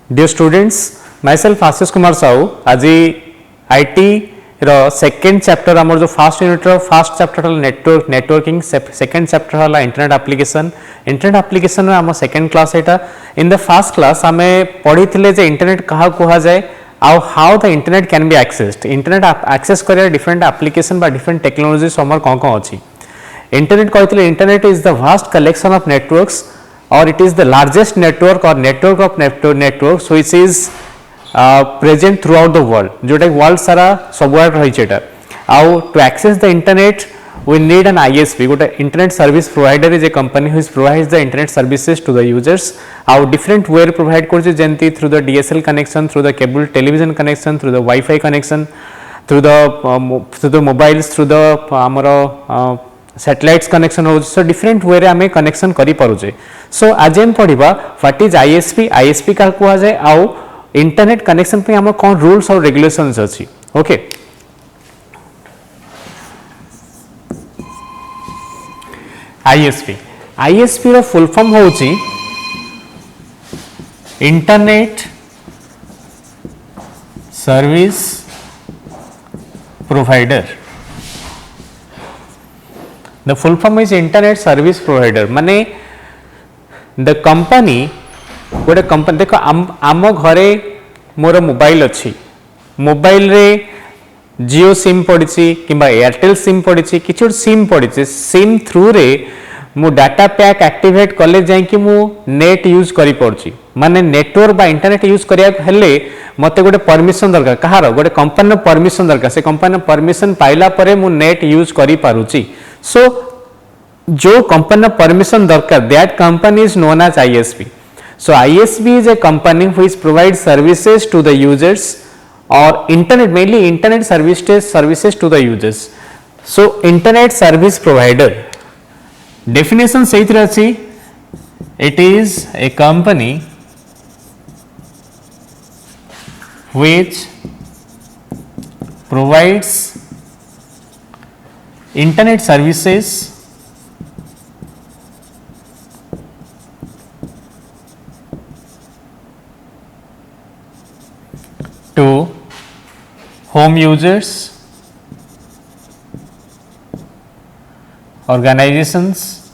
Dear students, myself Ashish Kumar Sahu. आज IT row second chapter आमर जो first unit row first chapter हल networking second chapter हला internet application आम second class Etah in the first class आमे पढ़ी थिले जे इंटरनेट कहा कुहा जाए आउ how the internet can be accessed internet access करिया डिफरेंट एप्लिकेशन बा डिफरेंट टेक्नोलॉजी समर कौन अछि इंटरनेट कहथिले internet is the vast collection of networks or it is the largest network or network of networks which is present throughout the world जोटा world सारा सबुआड रही छेटा आउ to access the internet we need an ISP गोटे internet service provider is a company which provides the internet services to the users आउ different way provide करछि जेंति through the DSL connection through the cable television connection through the Wi-Fi connection through the mobiles through the amaro satellites connection हो so different way रे आमे connection करि पारुजे सो आज हम पढ़िबा what is ISP का कुआ जाय आउ इंटरनेट कनेक्शन पे हम कोन रूल्स और रेगुलेशंस अछि ओके आईएसपी रो फुल फॉर्म होची internet service provider The full form is internet service provider माने the company गोटे कंपनी देखो आम घरे मोर मोबाइल अच्छी मोबाइल रे जियो सिम पड़ी किंबा एयरटेल सिम पड़ी किसी सिम पड़ी सिम थ्रू रे मु डाटा पैक एक्टिवेट कले जाइए मु नेट यूज करी पड़ची माने नेटवर्क बा इंटरनेट यूज करिया हेले मते गोटे परमिशन दरकार कहार गोटे कंपनी परमिशन दरकार से कंपनी परमिशन पाइला परे मु नेट यूज करी पारुची सो जो कंपनी परमिशन दरकार that company is known as ISP so ISP is a company which provide services to the users और internet mainly internet services to the users so internet service provider definition सही तरह अछि it is a company which provides internet services to home users, organizations,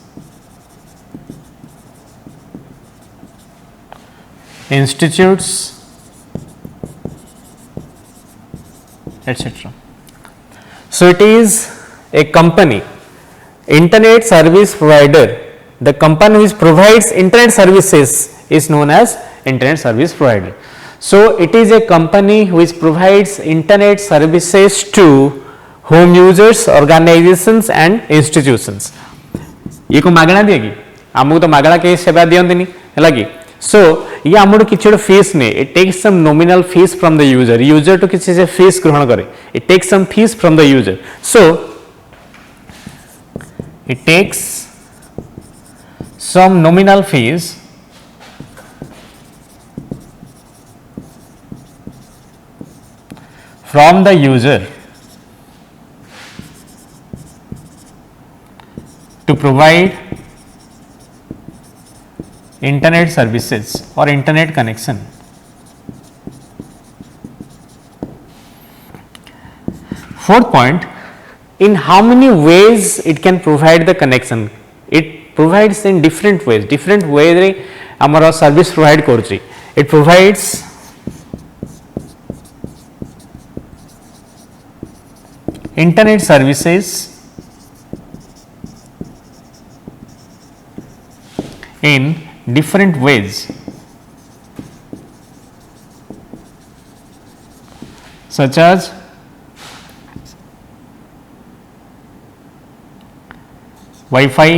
institutes, etc. So it is a company, internet service provider. The company which provides internet services is known as internet service provider. So it is a company which provides internet services to home users, organizations and institutions. ये को मागणा दिए कि आमको तो मागणा के सेवा दियंतिनी हला कि सो ये आमडो किछड़ फीस ने it takes some nominal fees from the user तो किसी से फीस ग्रहण करे it takes some fees from the user so it takes some nominal fees from the user to provide internet services or internet connection. Fourth point, in how many ways it can provide the connection? It provides in different ways रे हमारा service provide करछि. It provides internet services in different ways such as Wi-Fi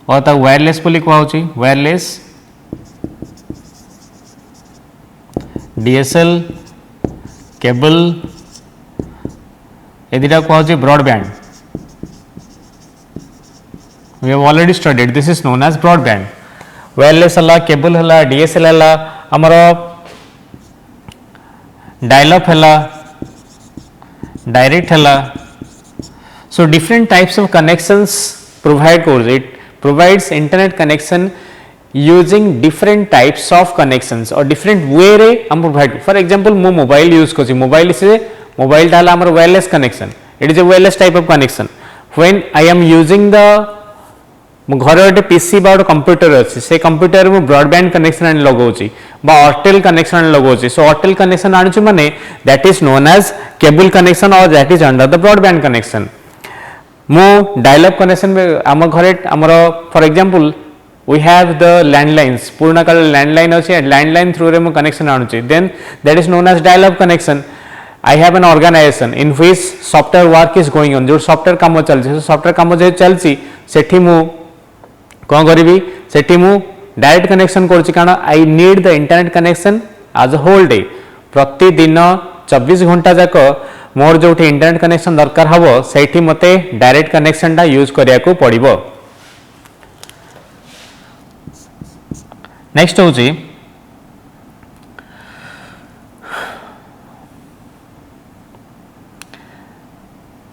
और ता wireless बोली कुआ होची wireless DSL cable एदिटा कुआ broadband we have already studied this is known as broadband wireless हला केबल हला DSL हला हमर डायल अप हला डायरेक्ट हला So different types of connections provide course. It provides internet connection using different types of connections or different way रे हम provide. For example, मो mobile use कर मोबाइल से मोबाइल डाला हमारा wireless connection. It is a wireless type of connection. When I am using the घर गोटे PC बा गोटे कंप्यूटर अच्छी से कंप्यूटर में ब्रॉडबैंड कनेक्शन आनी लगाऊँ बा ऑर्टेल कनेक्शन आनी लगाऊँ सो ऑर्टेल कनेक्शन आनी माने that is known as cable connection और that is under the broadband connection. मो डायलअप कनेक्शन में आम घरे आमर for example we have the landlines पुराना काल लैंडलाइन अच्छे लैंडलाइन थ्रू रे मो कनेक्शन आनुची then that is known as dial up connection. I have an organization in which software work is going on जो सॉफ्टवेयर काम चलछि सॉफ्टवेयर काम जे चलछि सेठी मु कौन करी सेठी मु डायरेक्ट कनेक्शन करुच्ची कारण आई नीड द इंटरनेट कनेक्शन आज होल डे प्रतिदिन 24 घंटा जाक मोर जो इंटरनेट कनेक्शन दरकार हम से मते डायरेक्ट कनेक्शन टा यूज करिया को पड़िबो. नेक्स्ट होची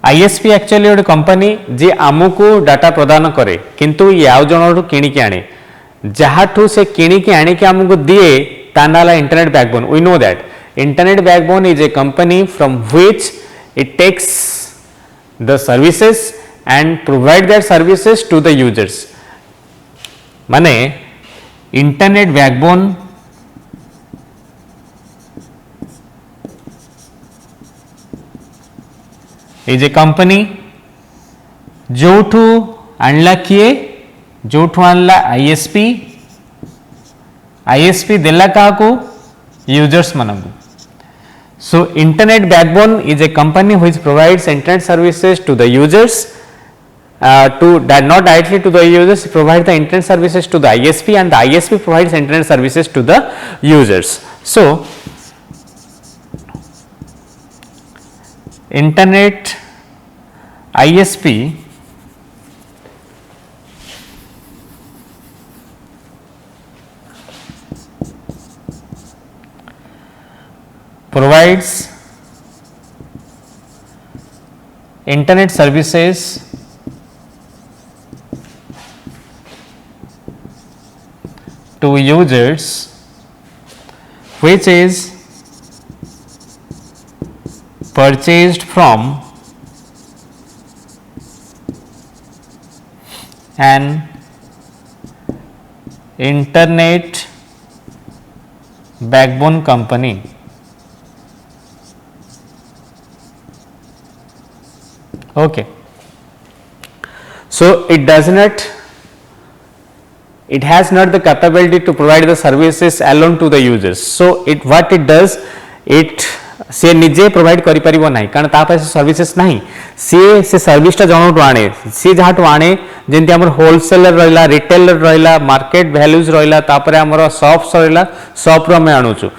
आईएसपी एक्चुअली गोटे कंपनी जी आमको डाटा प्रदान करे किंतु ये आउ जन किणिकी आने जहाठू से किणिकी आनिकी आमको दिए ता नाला internet backbone. We know that internet backbone is a company from which it takes the services and provide that services to the users. माने internet backbone is a company जोठू आणला किए जोठू आणला आईएसपी आईएसपी देला काको यूजर्स मानकु. So internet backbone is a company which provides internet services to the users to that not directly to the users provide the internet services to the ISP and the ISP provides internet services to the users. So internet ISP provides internet services to users which is purchased from an internet backbone company. Okay, so it has not the capability to provide the services alone to the users. So it what it does, it से निजे provide करि परिबो नाही कारण ता पास services नाही से service टा जनोटो आने से जहाटो आने जेंति हमर होलसेलर रहला रिटेलर रहला मार्केट वैल्यूज रहला तापरे हमर शॉप्स रहला शॉप रो में आनुचु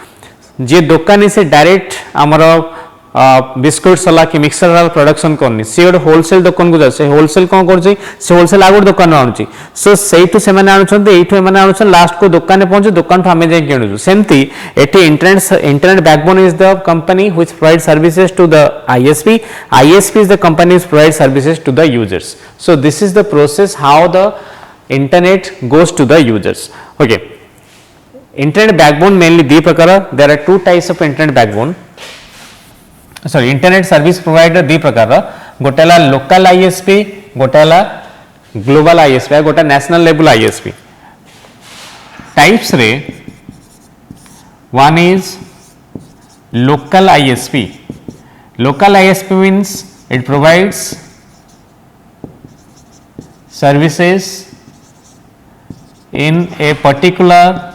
जे दुकानी से डायरेक्ट हमर बिस्कुट सला कि मिक्सर प्रोडक्शन करनी सी गोटे होलसेल दुकान को जाए होलसेल कौन कर होलसेल आगे दुकान आणुची सो से आणुन लास्ट को दुकान पहुंचे दुकान आम जाए किणुचु सेमती एटी internet backbone is the company which provide services to the ISP ISP is the company which provide services to the users. So this is the process how the internet goes to the users. Okay, internet backbone mainly दी प्रकार there are two types of internet backbone sorry internet service provider दी प्रकार गोटेला local ISP गोटेला global ISP गोटे national level ISP types रे one is local ISP. Local ISP means it provides services in a particular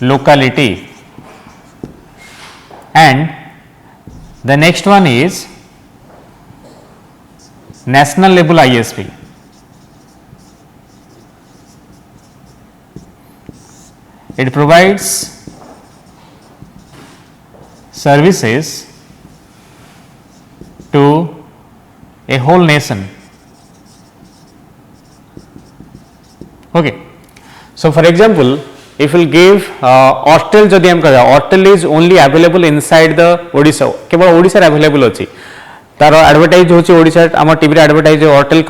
locality. And the next one is national level ISP. It provides services to a whole nation. Okay. So for example, if we will give Ortel जदि हम कहा Ortel is only available inside the Odisha केवल Odisha available अच्छी तार advertise होची ओडिशा आम TV advertise Ortel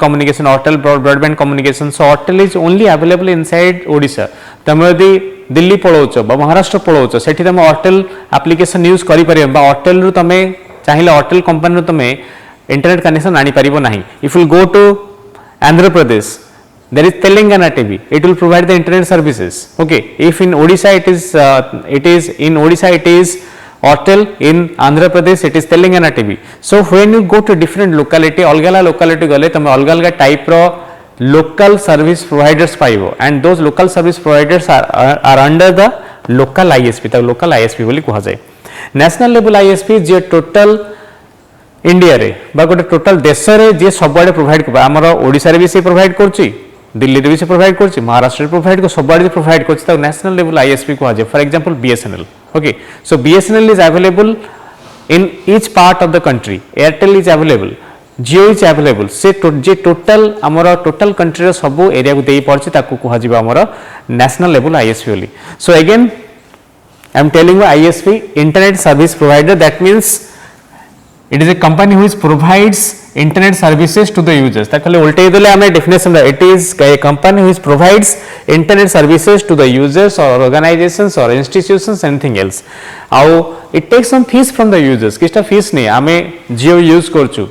communication Ortel broadband communication so Ortel is only available inside Odisha तुम यदि दिल्ली पलाउच महाराष्ट्र पलाउच से तुम ऑर्टेल एप्लिकेशन यूज कर ऑर्टेल रु तुम चाहिए ऑर्टेल कंपनी तुम इंटरनेट कनेक्शन आनी पारिबो नाही if will go to Andhra Pradesh there is Telangana TV, it will provide the internet services. Okay, if in Odisha it is in Odisha it is Ortel, in Andhra Pradesh it is Telangana TV. So when you go to different locality alga locality gale tame alga alga type ro local service providers paibo and those local service providers are under the local ISP ta local ISP boli kuha jay. National level ISP je total India रे बा गोटे total देश रे जे सब आड़े provide कर हमर ओडिसा रे भी से प्रोवाइड करछि दिल्ली रे भी से प्रोवाइड करछि महाराष्ट्र रे प्रोवाइड कर सब आड़े प्रोवाइड करछि त नेशनल लेवल आईएसपी को आजे for example BSNL okay so BSNL is available in each part of the country Airtel is available Jio is available से जे टोटल हमर टोटल कंट्री रे सब एरिया को देई पड़छि ताकू को हजिबा हमर नेशनल लेवल आईएसपी ओली so again I am telling you ISP internet service provider that means it is a company which provides internet services to the users ta khale ulte dele ame definition it is a company which provides internet services to the users or organizations or institutions anything else how it takes some fees from the users kista fees ne ame Jio use korchu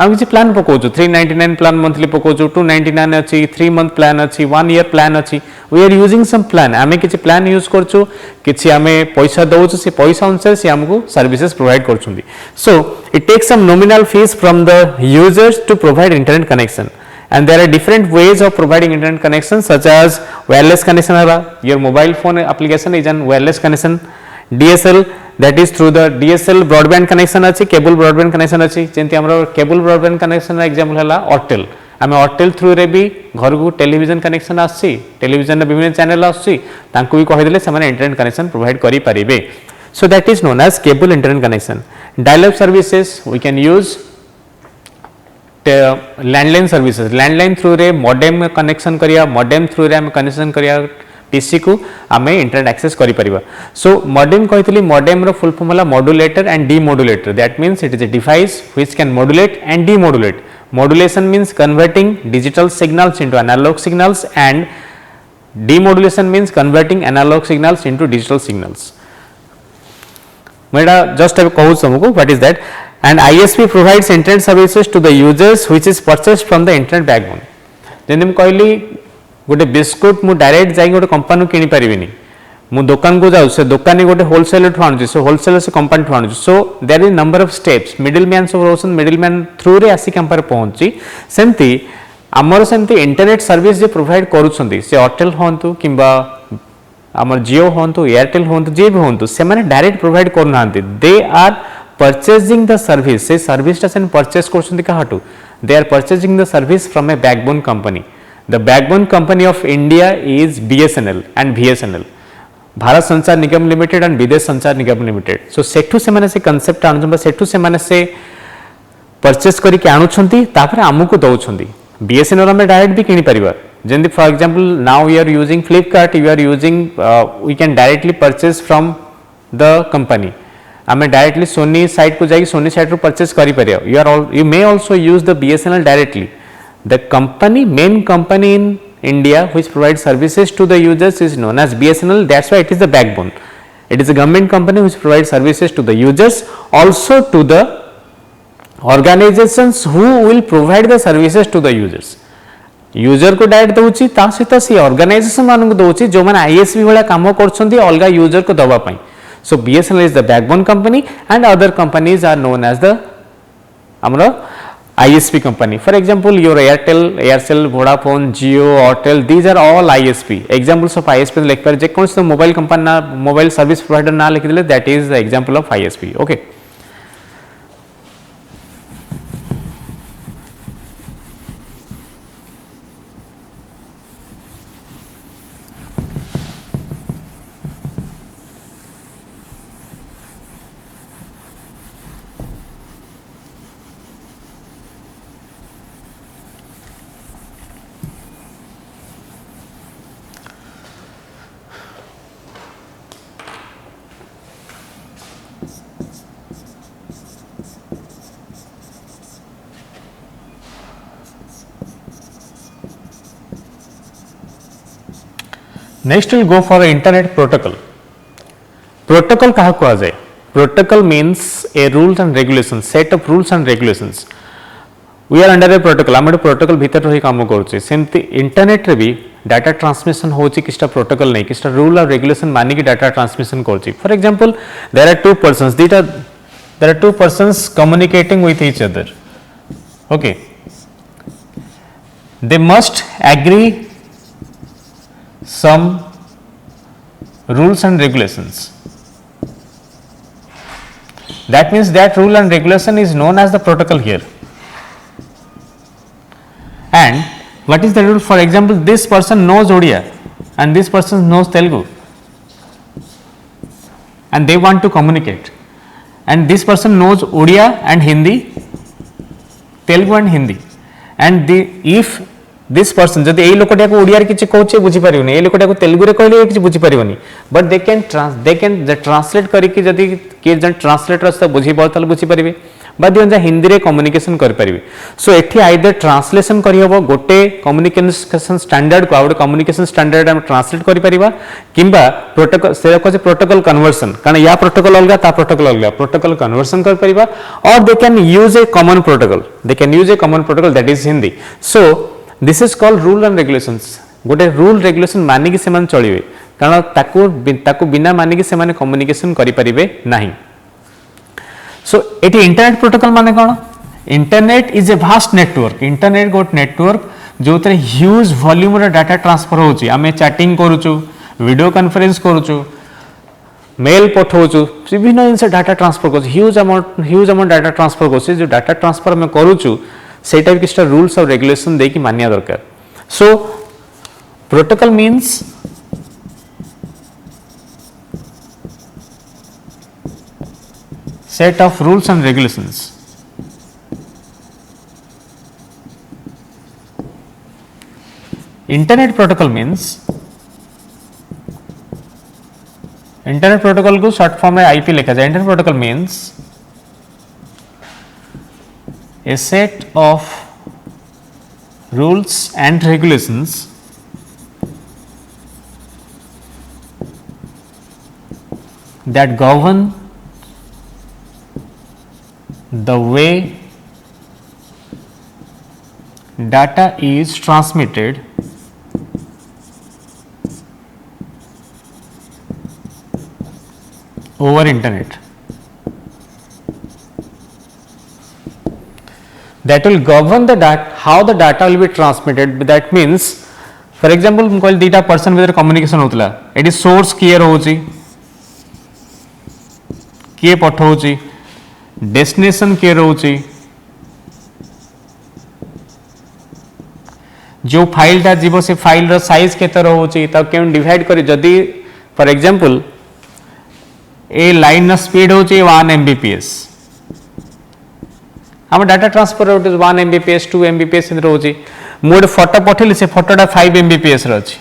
आम किसी plan पकाउछु 399 plan monthly पकाउछु 299 अछि 3 month plan अछि 1 year plan अछि we are using some plan आमे किसी plan use करछु किसी आमे पैसा दउछु से पैसा अनुसार से हमको सर्विसेज प्रोवाइड करछुंदी so it takes some nominal fees from the users to provide internet connection and there are different ways of providing internet connection such as wireless connection your mobile phone application is an wireless connection DSL that is through the DSL broadband connection अछि cable broadband connection अछि जेंति हमरो cable broadband connection example हला Ortel आमे Ortel through रे भी घर को television connection आछि टेलीविजन रे विभिन्न चैनल आछि तांको भी कहि देले से माने इंटरनेट कनेक्शन प्रोवाइड करि परिबे so that is known as cable internet connection dial up services we can use landline services landline through रे मॉडेम कनेक्शन करिया मॉडेम थ्रू रे हम कनेक्शन करिया पीसी को आमे इंटरनेट एक्सेस करि परिबा सो मॉडेम कहितली मॉडेम रो फुल फॉर्म होला modulator and demodulator that means it is a device which can modulate and demodulate modulation means converting digital signals into analog signals and demodulation means converting analog signals into digital signals मेडा just अब कहू तुमको what is that and ISP provides internet services to the users which is purchased from the internet backbone जेन हम कहली गोटे biscuit मु direct जाई गोटे कंपनी किनी परिबिनी मु दुकान को जाउ से दुकानी गोटे होलसेलर ठु आनु सो होलसेलर से कंपनी ठु आनु so there is number of steps middle man सब रोसन मिडिल मैन थ्रू रे आसी कंपनी पहुंची सेमती हमर सेमती इंटरनेट सर्विस जे प्रोवाइड करूछंती से एयरटेल होंतु किबा हमर जियो होंतु एयरटेल होंतु जे भी होंतु से माने डायरेक्ट प्रोवाइड करु नांती they are purchasing the service say service ta sen purchase korchundi kahatu they are purchasing the service from a backbone company the backbone company of India is BSNL and VSNL Bharat संचार निगम limited and विदेश संचार निगम limited सो सेठू से माने से concept आनु बा सेठू से माने से परचेस करी के आनुछंती तापर हमकु दउछंती BSNL में डायरेक्ट भी किनी परिबा जेंदी for example now we are using Flipkart you are using we can directly purchase from the company आमे डायरेक्टली सोनी साइट को जाई सोनी साइट रो परचेस करि परियो you may also use the BSNL directly the company main company in India which provides services to the users is known as BSNL that's why it is the backbone it is a government company which provides services to the users also to the organizations who will provide the services to the users user को direct दउची ता सहित सी organisation मानक दउची जो माने ISP वाला काम करछंती अलगा user को दबा पई so BSNL is the backbone company and other companies are known as the amra ISP company for example your Aircel Vodafone Jio Ortel these are all ISP examples of ISP like par je kon se mobile company na mobile service provider na likh dile that is the example of ISP okay next will go for internet protocol. Protocol क्या कहा जाए? Protocol means a rules and regulation, set of rules and regulations. We are under a protocol, आम protocol भीतर रही काम करुचे. सेमती internet रे भी डाटा ट्रांसमिशन होची किछटा प्रोटोकॉल नहीं, किछटा रूल और रेगुलेशन मानिक डाटा ट्रांसमिशन करुची. For example there are two persons, there are two persons communicating with each other. Okay, they must agree some rules and regulations. That means that rule and regulation is known as the protocol here. And what is the rule? For example, this person knows Odia and this person knows Telugu and they want to communicate, and this person knows Odia and Hindi, Telugu and Hindi, and if this person जदि एई लोकटा को ओडिया रे किछि कहउछे बुझी परिबनी, एई लोकटा को तेलुगु रे कहले किछि बुझी परिबनी, बट दे कैन ट्रांसलेट करिकि जदि के जन ट्रांसलेटर से बुझी परतल बुझी परिबे, बा दियन जा हिंदी रे कम्युनिकेशन कर परिबे. सो एठी आइदर ट्रांसलेशन करि हबो, गोटे कम्युनिकेशन स्टैंडर्ड को आउट कम्युनिकेशन स्टैंडर्ड हम ट्रांसलेट करि परिबा, किंबा प्रोटोकॉल से कहै प्रोटोकॉल कन्वर्सन, कारण या प्रोटोकॉल अलगा ता प्रोटोकॉल अलगा, प्रोटोकॉल कन्वर्सन कर परिबा. और they can use A common protocol, they can use A common protocol that is Hindi. So this is called rule and regulations. गोटे रूल रेगुलेशन मानिक से चलिए, कारण ताकू बिना मानिक से कम्युनिकेशन करें ना. सो एटी इंटरनेट प्रोटोकॉल माने कौन? Internet is a vast network. Internet गोटे नेटवर्क जो ह्यूज वॉल्यूम डाटा ट्रांसफर होची. आमे चैटिंग करूचु, वीडियो कॉन्फ्रेंस करूचु, मेल पठाऊचु, विभिन्न जिन डाटा ट्रांसफर कर ह्यूज अमाउंट डाटा ट्रांसफर कर. जो डाटा ट्रांसफर आम करूचु सेटा भी किसी रूल्स और रेगुलेशन देकी मानिया दरकार. So protocol means set of rules and regulations. Internet protocol means, internet protocol को short form में IP लिखा जाए. Internet protocol means a set of rules and regulations that govern the way data is transmitted over internet. That will govern the data, how the data will be transmitted. That means, for example, हम कहले दीटा person विदर communication होतला, eighty source किए रहउची, किए पठाउची, destination किए रहउची, जो file टा जीवो से फाइल रो साइज केते रहउची, तब केन डिवाइड करी. जदी for example A line speed होची 1 Mbps, हम डाटा ट्रांसफर होट 1 Mbps 2 Mbps इन रहउची. मोड फोटो पठेली से फोटोटा 5 Mbps रहउची.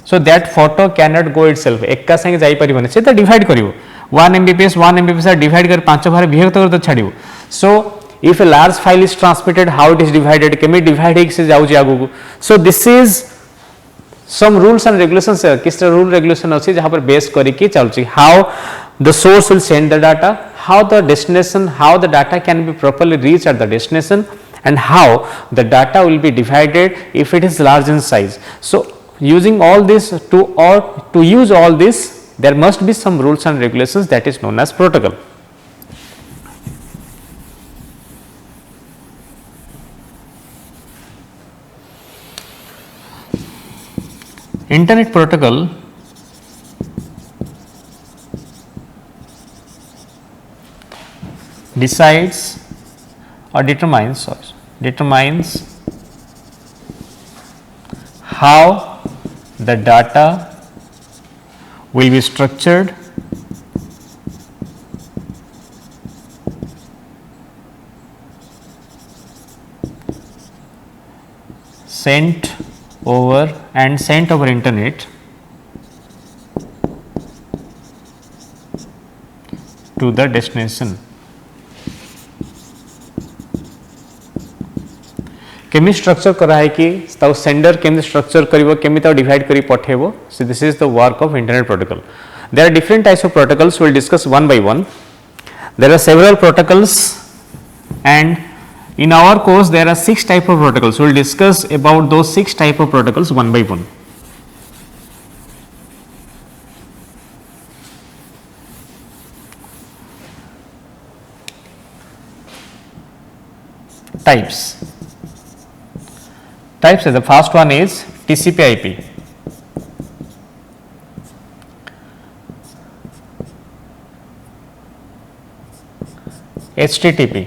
So that photo can not go itself, एका संगे जाई परिबने, से त डिवाइड करिवो. 1 Mbps डिवाइड कर 5 भाग विभक्त कर छाड़िबो. So if a large file is transmitted, how it is divided, केमी डिवाइड हे से जाउची आगु. So this is some rules and regulations. किस रूल रेगुलेशन अछि जहां पर बेस करी के चलची, how the source will send the data, how the destination, how the data can be properly reach at the destination, and how the data will be divided if it is large in size. So using all this to use all this, there must be some rules and regulations, that is known as protocol. Internet protocol decides or determines how the data will be structured, sent over internet to the destination. केमी structure कराए कि sender केमी structure करिवो केमी divide करी पठेबो. So this is the work of internet protocol. There are different types of protocols. We will discuss one by one. There are several protocols, and in our course there are 6 types of protocols. We will discuss about those 6 types of protocols one by one. Types. The first one is TCP/IP. HTTP,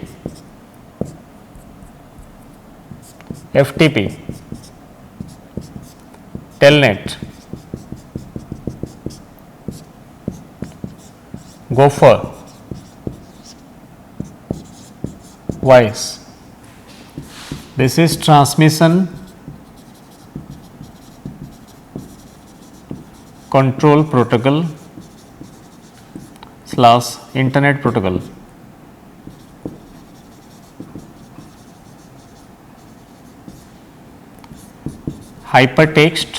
FTP, Telnet, Gopher, Wise. This is transmission control protocol / internet protocol. Hypertext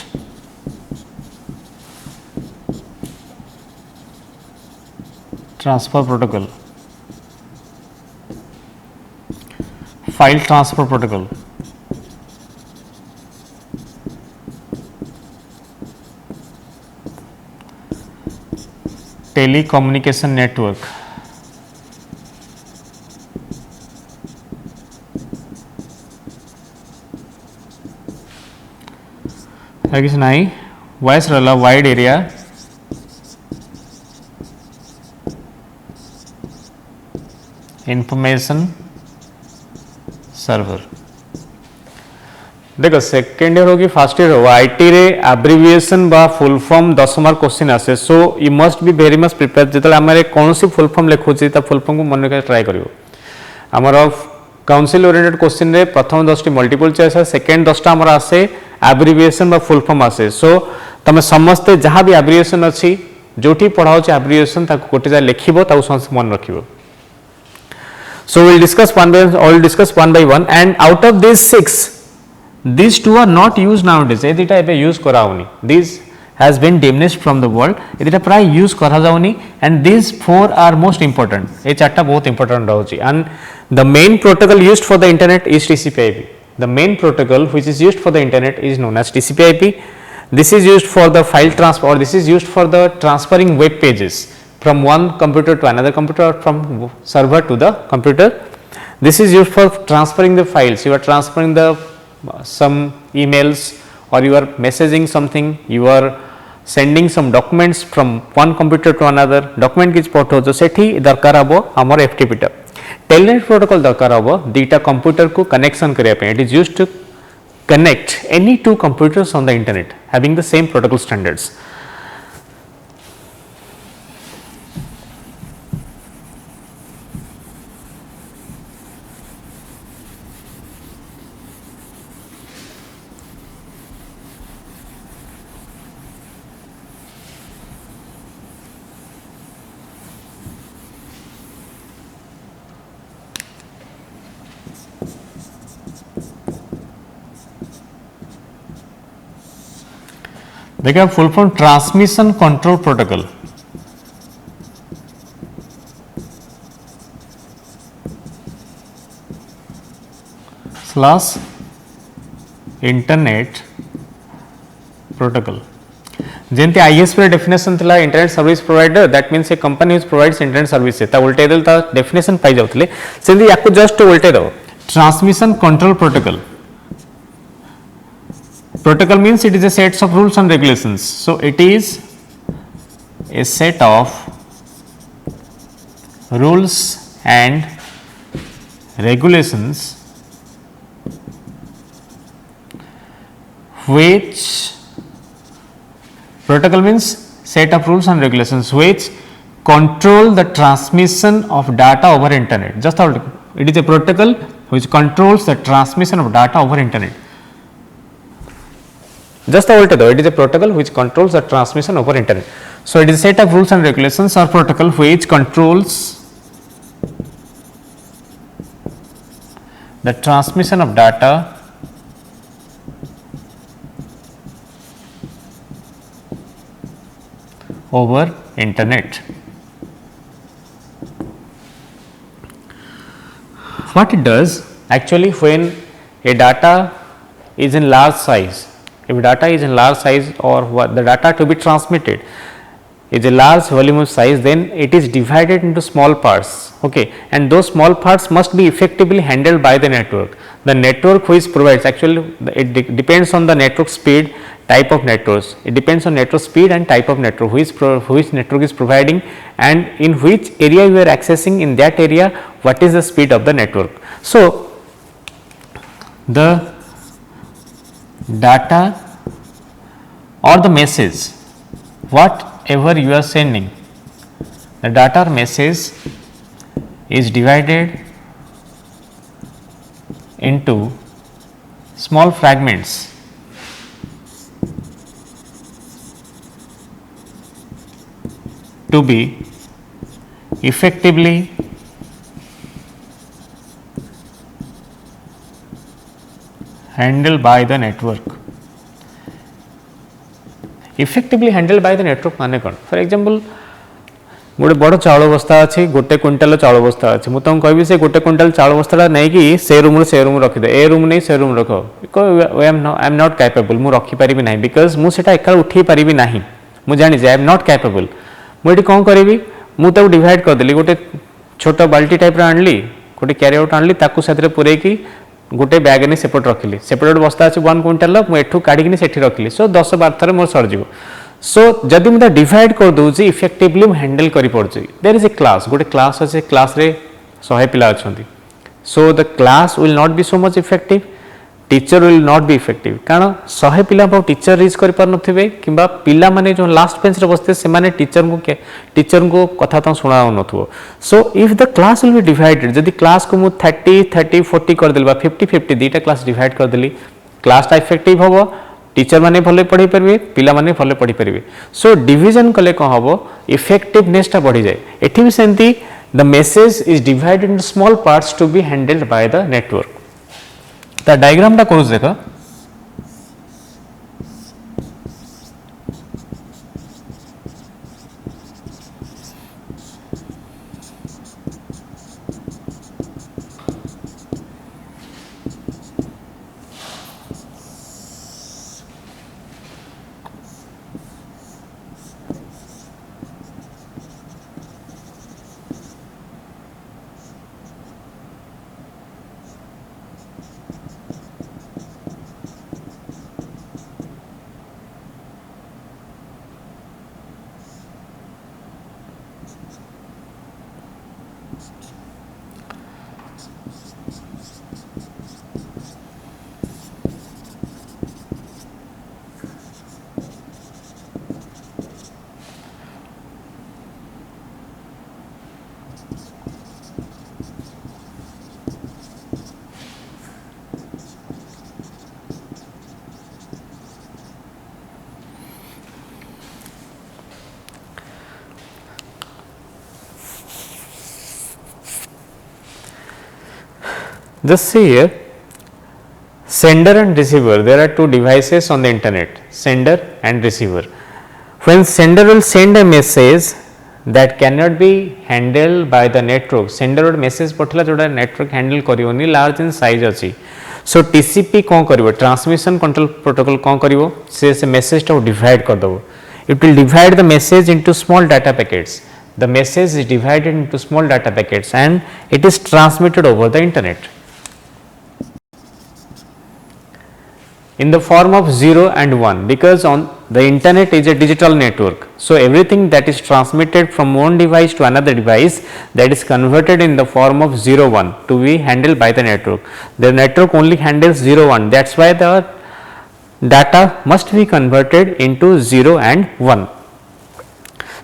transfer protocol, file transfer protocol, telecommunication network, किसी ना voice रहा wide area information server. देखो second year हो कि first year हो IT रे abbreviation बा full form 10 mark question आसे. So you must be very much prepare. जो आम कौन सी फुल फॉर्म लिखुची फुल फॉर्म को मन रखा ट्राए कर. आमर काउंसिल ओरिएंटेड क्वेश्चन रे प्रथम 10 टी मल्टीपल चॉइस है, सेकेंड 10 टा आमर आसे एब्रिविएशन बा फुल फॉर्म आसे. सो तुम समस्ते जहाँ भी एब्रिविएशन अच्छी जोटी पढ़ाओ एब्रिविएशन गोटे जगह लिखिबो ताऊ समस्त मन रखिबो. So we will discuss one by one, and out of these 6, these 2 are not used nowadays. ये दिटा एबे यूज करा होनी. These has been diminished from the world. ये दिटा प्राय यूज करा जाउनी, and these 4 are most important. ये चारटा बहुत important रहउची. And the main protocol used for the internet is TCP/IP. The main protocol which is used for the internet is known as TCP/IP. This is used for the file transfer, or this is used for the transferring web pages from one computer to another computer, or from server to the computer. This is used for transferring the files. You are transferring the some emails, or you are messaging something, you are sending some documents from one computer to another. Document किछ पठो सेठी दरकार हबो हमर FTP टा. Telnet protocol दरकार हबो दीटा computer को connection करिया पे. It is used to connect any 2 computers on the internet having the same protocol standards. देखिए full form transmission control protocol. Slash internet protocol. जेंति आईएसपी रे डेफिनेशन थिला internet service provider. That means a company which provides internet service. ता उल्टे देल ता definition पाई जाउतले. सेंति याको just उल्टे दो. Transmission control protocol. Protocol means it is a set of rules and regulations. So it is a set of rules and regulations which protocol means set of rules and regulations which control the transmission of data over internet. Just how it is a protocol which controls the transmission of data over internet. Just altogether, it is a protocol which controls the transmission over internet. So it is a set of rules and regulations or protocol which controls the transmission of data over internet. What it does actually, when a data is in large size, if data is in large size or what the data to be transmitted is a large volume of size, then it is divided into small parts, okay, and those small parts must be effectively handled by the network. The network which provides, actually it depends on the network speed, type of networks, it depends on network speed and type of network which network is providing, and in which area you are accessing, in that area what is the speed of the network. So the data or the message, whatever you are sending, the data or message is divided into small fragments to be effectively handled by the network. Effectively handled by the network माने कौन? For example, गोटे बड़ चाउल बस्ता अच्छी, गोटे quintal चाउल बस्ता अच्छी, मुझे तुम कहि से गोटे क्विंटाल चाउल बस्ता नहीं कि से रूम रखिदे, ए रूम नहीं से रूम रख, आई एम नॉट कैपेबल, मुझे रखिपारि नहीं, बिकज मुझे एका उठे पारि नहीं, मुझे जानी आई एम नॉट कैपेबल, मुझे कौन करी, मुझे डिवाइड करदेली, गोटे छोट बाल्टी टाइप आनली, गोटे क्यारी आउट आनली, ताकू पूरे की गोटे बैग नहीं सेपट रखिली, सेपट गोटे बस्ता अच्छे 1 क्विंटाल मुझे काढ़ी से रखिली, सो 10-12 थर मोर सरज। सो जदि मुझे डिवाइड कर दूसरी इफेक्टिवली हैंडल कर पड़ुची, देयर इज ए क्लास, गोटे क्लास अच्छे, क्लास रे 100 पिला अच्छा, so the class will not be so much effective, teacher will not be effective, कारण 100 पिला टीचर रीच कर पार नथिबे, किंबा पिला माने जो लास्ट बेंच रे बसते से माने टीचर को कथा तो सुना नथुओ। So if the class will be divided, जदि क्लास को मु 30-30-40 कर देली बा 50-50 दीटा क्लास डिवाइड कर देली, क्लास टा इफेक्टिव होबो, टीचर माने भले पढ़ी पारे, पिला माने भले पढ़ी पारे। सो डिवीजन कले कौन हम, इफेक्टिवनेस टा बढ़ी जाए। एठी भी सेमती the message is divided into small parts to be handled by the network. ता डायग्राम टा करूँ देख, just see here, sender and receiver, there are two devices on the internet, sender and receiver. When sender will send a message that cannot be handled by the network, sender और message पठला जोड़ा network handle करिवनी, large in size अच्छी, so TCP कौन करिवो, transmission control protocol कौन करिवो, से message टा divide कर दो, it will divide the message into small data packets, the message is divided into small data packets and it is transmitted over the internet in the form of 0 and 1, because on the internet is a digital network. So everything that is transmitted from one device to another device, that is converted in the form of 0 1 to be handled by the network. The network only handles 0 1, that is why the data must be converted into 0 and 1.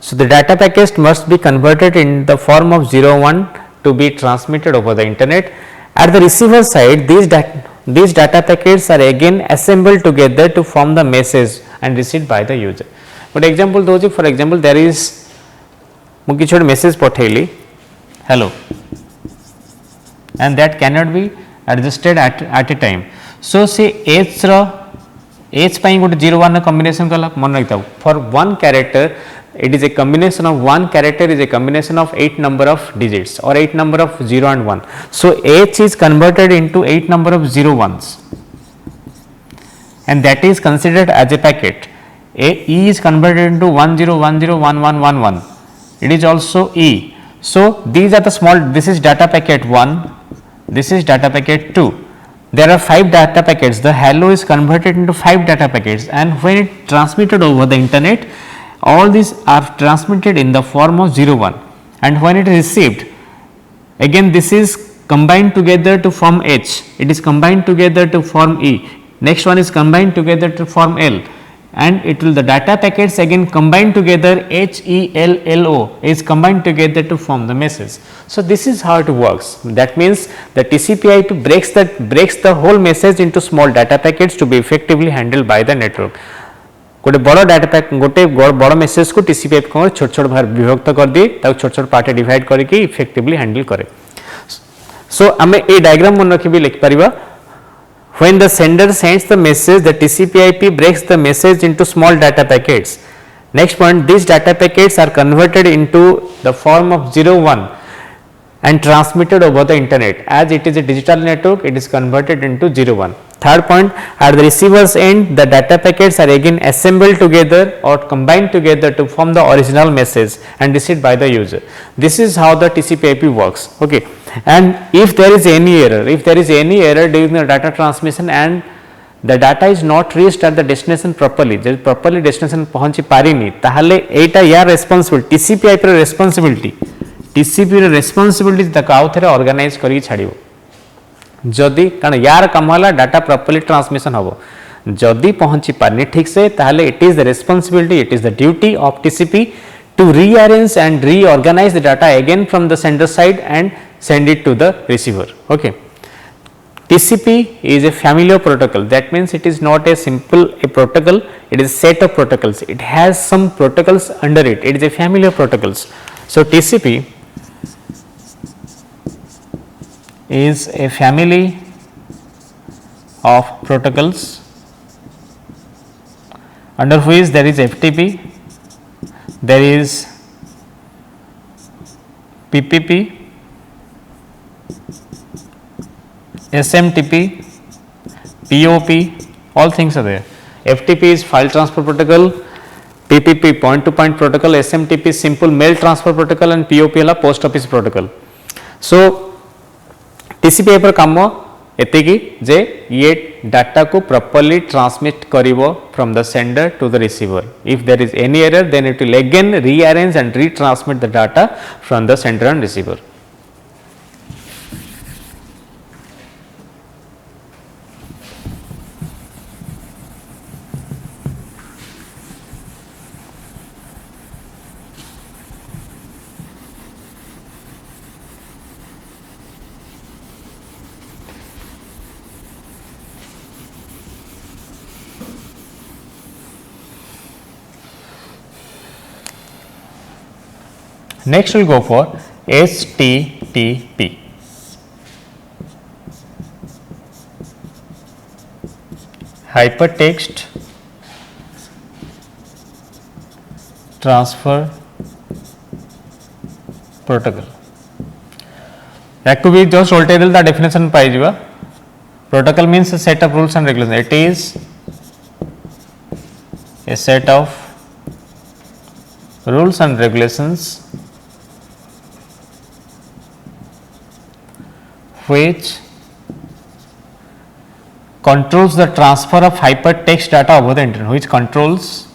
So the data packets must be converted in the form of 0 1 to be transmitted over the internet. At the receiver side, these data packets are again assembled together to form the message and received by the user. But example doji, for example there is मु किछ message पठेली hello and that cannot be adjusted at a time. So से h पाई गोटे 0 1 combination कला मन रखिता, for one character it is a combination of one character is a combination of 8 number of digits or 8 number of 0 and 1. So H is converted into 8 number of 0 ones and that is considered as a packet. E is converted into 10101111, it is also E. So these are the small, this is data packet 1, this is data packet 2. There are 5 data packets, the hello is converted into 5 data packets, and when it transmitted over the internet, all these are transmitted in the form of 0 1, and when it is received, again this is combined together to form H, it is combined together to form E, next one is combined together to form L, and it will the data packets again combined together H E L L O is combined together to form the message. So this is how it works. That means the TCP/IP breaks the whole message into small data packets to be effectively handled by the network. गोटे बड़ data pack गोटे बड़ message को TCP/IP को छोट छोट भाग विभक्त कर दिए, ताको छोट छोट पार्ट डिवाइड करके इफेक्टिवली हैंडल करे. सो आमे ए डायग्राम मन रखि भी लिख परिबा. When the sender sends the message, the TCP/IP breaks the message into small data packets. Next point, these data packets are converted into the form of 0 1 and transmitted over the internet. As it is a digital network, it is converted into 0 1. Third point, at the receiver's end, the data packets are again assembled together or combined together to form the original message and received by the user. This is how the TCP/IP works. Okay. And if there is any error during the data transmission and the data is not reached at the destination properly, जब properly destination पहुंची पारिनी, ताहले एटा यार responsibility, TCP/IP ର responsibility, TCP ର responsibility तक आउ थरे organize करी छाड़िबो. जदि कारण यार काम होला डाटा प्रॉपर्ली ट्रांसमिशन हबो, जदि पहुंची पारिनी ठीक से, ताहले it is the responsibility, it is the duty of TCP to rearrange and reorganize the data again from the sender side and send it to the receiver. Okay. TCP is a family of protocol. That means it is not a simple a protocol, it is a set of protocols. It has some protocols under it. It is a family of protocols. So TCP is a family of protocols under which there is FTP, there is PPP, SMTP, POP, all things are there. FTP is file transfer protocol, PPP point to point protocol, SMTP is simple mail transfer protocol and POP है post office protocol. So TCP पर काम एतिकी जे ये data को properly transmit करिवो from the sender to the receiver. If there is any error, then it will again rearrange and retransmit the data from the sender and receiver. Next we will go for HTTP. Hypertext Transfer Protocol. That could be just alter the definition पाइजिबा. Protocol means a set of rules and regulations. It is a set of rules and regulations which controls the transfer of hypertext data over the internet, which controls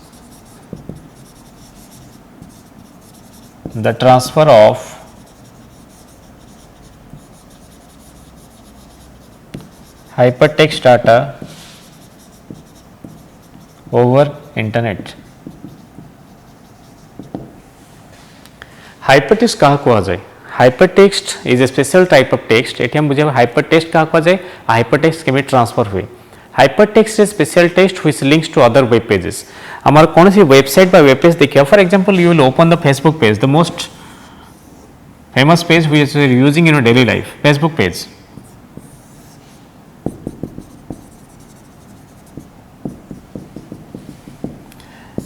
the transfer of hypertext data over internet. Hypertext कहाँ को आ जाए? Hypertext is a special type of text. Eighty हम बुझे hypertext कहाँ को आ जाए? Hypertext के में ट्रांसफर हुए. Hypertext is special text which links to other web pages. हमारा कौन सी वेबसाइट पर वेब पेज देखिए. For example, you will open the Facebook page, the most famous page which you are using in your daily life, Facebook page.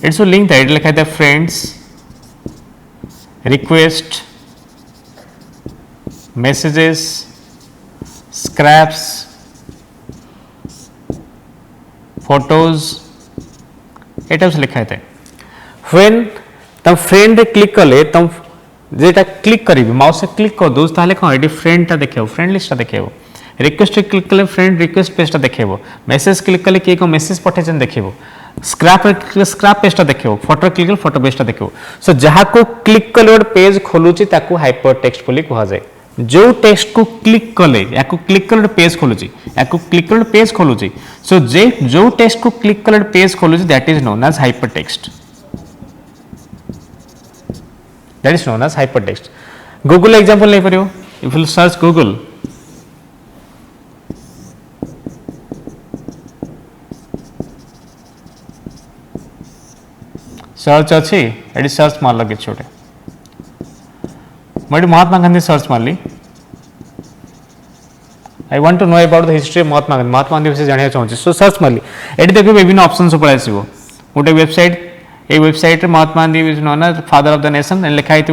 It's a link that लिखा है friends request, messages, scraps, photos एटा लिखा है when तुम friend रे click कले तुम जेटा click करिवे mouse से क्लिक कर दो ताले कोन एडी फ्रेंड ता देखेबो फ्रेंड लिस्ट ता देखेबो रिक्वेस्ट रे क्लिक कले फ्रेंड रिक्वेस्ट पेज ता देखेबो मैसेज क्लिक कले के को मैसेज पठेचन देखेबो स्क्रैप पेज ता देखेबो फोटो क्लिक कले फोटो पेज ता देखेबो सो जहा को क्लिक कले और पेज खोलुची ताकू हाइपर टेक्स्ट बोली कहा जाय जो टेक्स्ट को क्लिक कले याकू क्लिक कले पेज खोलुची याकू क्लिक कले पेज खोलुची सो जे जो टेक्स्ट को क्लिक कले पेज खोलुची that is known as hypertext that is known as hypertext. Google example नहीं परियो if you search Google search अच्छी एडी सर्च मार लगे छोटे मैं महात्मा गांधी सर्च मारली I want to know about the history of Mahatma Gandhi विषय जानिया चाहूँ सो सर्च मारली एडी देखिए विभिन्न ऑप्शंस ऊपर आसीबो गोटे website a website Mahatma Gandhi is known as father of the nation and लिखाई थी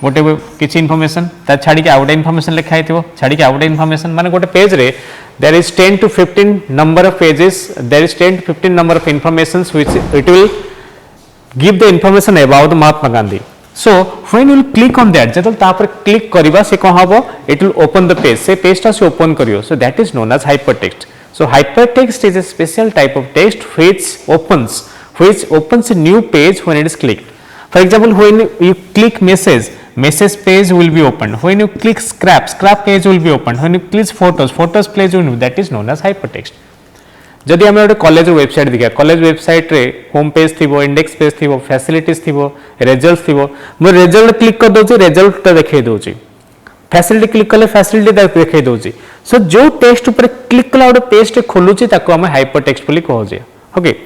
गोटे किसी इनफॉरमेशन ता छाड़ी के आउट इनफॉरमेशन लिखाई थी छाड़ी के आउट इनफॉरमेशन माने गोटे पेज रे there is 10 to 15 number of pages there is 10 to 15 number of informations which it will give the information about Mahatma Gandhi so when you will click on that जब तापर click करबा से कोन हबो it will open the page से page ता से open करियो so that is known as hypertext so hypertext is a special type of text which opens a new page when it is clicked. For example, when you click message page will be opened. When you click scrap page will be opened. When you click photos page will be, that is known as hypertext. जदि आम गोटे college website देखा college website रे home page थी index page थी facilities थी result थी मुझे रिजल्ट क्लिक कर दूसरी रिजल्ट देखा दूसरी फैसिलिटी क्लिक कले फैसिलिटी देखा दूसरी सो जो टेक्स्ट ऊपर क्लिक कला गोटे पेज टे खोलुची ताको आम हाइपरटेक्स्ट बोली कहूजे okay